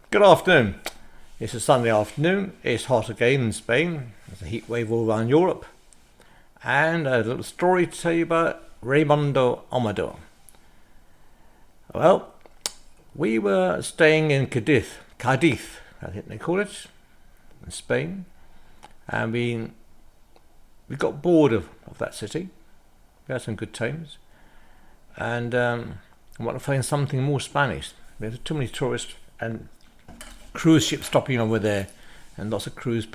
Good afternoon. It's a Sunday afternoon. It's hot again in Spain. There's a heat wave all around Europe. And a little story to tell you about Raimundo Amador. Well, we were staying in Cadiz, I think they call it, in Spain. And we got bored of that city. We had some good times. And I wanted to find something more Spanish. We had too many tourists and cruise ships stopping over there, and lots of tourists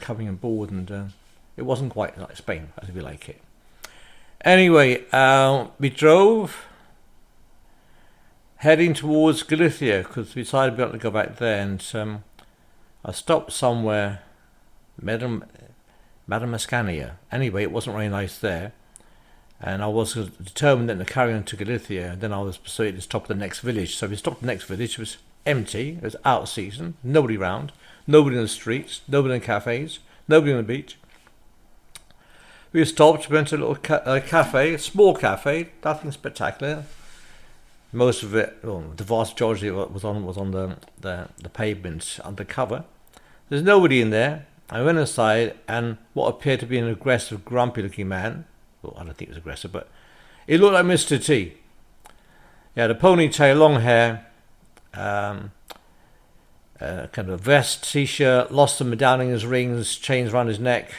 coming on board, and it wasn't quite like Spain as we like it. Anyway, we drove heading towards Galicia because we decided we wanted to go back there, and I stopped somewhere, Madamascania. Anyway, it wasn't very nice there, and I was determined then to carry on to Galicia, and then I was persuaded to stop at the next village. So we stopped at the next village. It was empty. It was out of season. Nobody round. Nobody in the streets. Nobody in cafes. Nobody on the beach. We stopped. Went to a little cafe, a small cafe. Nothing spectacular. Most of it, the vast majority of it was on the pavement undercover. There's nobody in there. I went inside, and what appeared to be an aggressive, grumpy-looking man. Well, I don't think he was aggressive, but he looked like Mr. T. He had a ponytail, long hair. Kind of a vest, t-shirt, lost some medallion in his rings, chains around his neck,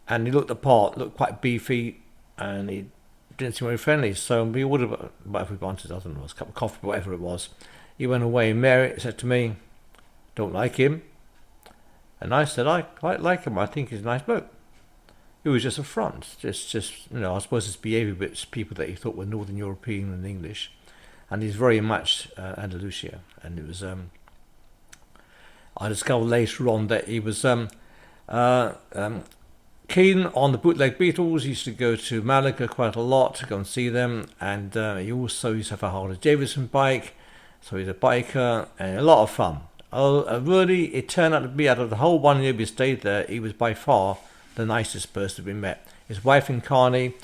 and he looked the part, looked quite beefy, and he didn't seem very friendly. So we ordered whatever we wanted, I don't know, a cup of coffee, whatever it was. He went away, and Mary said to me, "Don't like him," and I said, "I quite like him. I think he's a nice bloke." It was just a front, just I suppose his behaviour with people that he thought were Northern European and English. And he's very much Andalusia, and it was. I discovered later on that he was keen on the bootleg Beatles. He used to go to Malaga quite a lot to go and see them, and he also used to have a Harley Davidson bike, so he's a biker and a lot of fun. Really, it turned out to be, out of the whole 1 year we stayed there, he was by far the nicest person we met. His wife Encarni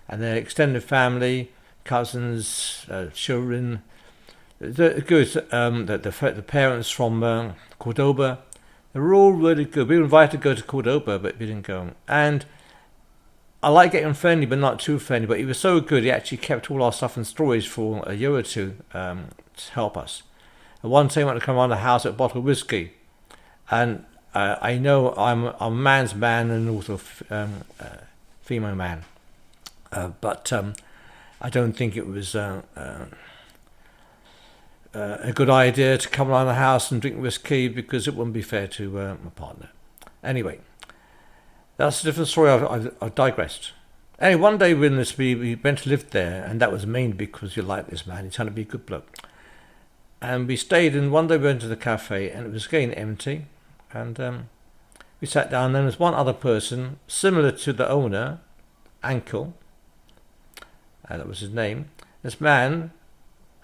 and their extended family, cousins, children, the parents from Cordoba, they were all really good. We were invited to go to Cordoba, but we didn't go. And I like getting friendly, but not too friendly. But he was so good, he actually kept all our stuff in storage for a year or two to help us. And one time I wanted to come around the house with a bottle of whiskey, and I know I'm a man's man and also female man, but I don't think it was a good idea to come around the house and drink whiskey, because it wouldn't be fair to my partner. Anyway, that's a different story. I've digressed. Anyway, one day we went to live there, and that was mainly because you like this man. He's trying to be a good bloke. And we stayed, and one day we went to the cafe, and it was again empty. And we sat down, and there was one other person, similar to the owner, Ankle. That was his name. This man,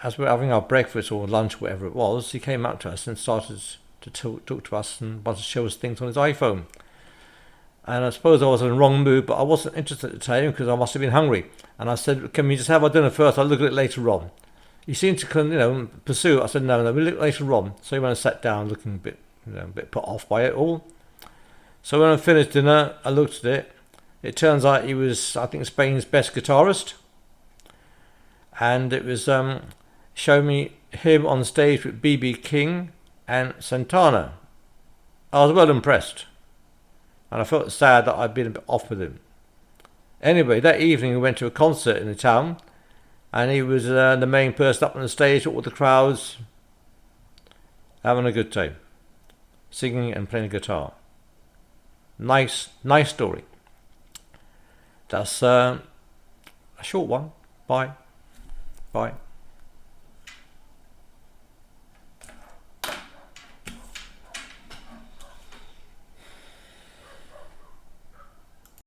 as we were having our breakfast or lunch, whatever it was, he came up to us and started to talk to us and wanted to show us things on his iPhone. And I suppose I was in the wrong mood, but I wasn't interested at the time because I must have been hungry. And I said, "Can we just have our dinner first? I'll look at it later on." He seemed to, pursue it. I said, "No, we'll look later on." So he went and sat down, looking a bit put off by it all. So when I finished dinner, I looked at it. It turns out he was, I think, Spain's best guitarist. And it was showing me him on stage with B.B. King and Santana. I was well impressed, and I felt sad that I'd been a bit off with him. Anyway, that evening we went to a concert in the town, and he was the main person up on the stage with all the crowds, having a good time, singing and playing guitar. Nice story. That's a short one. Bye.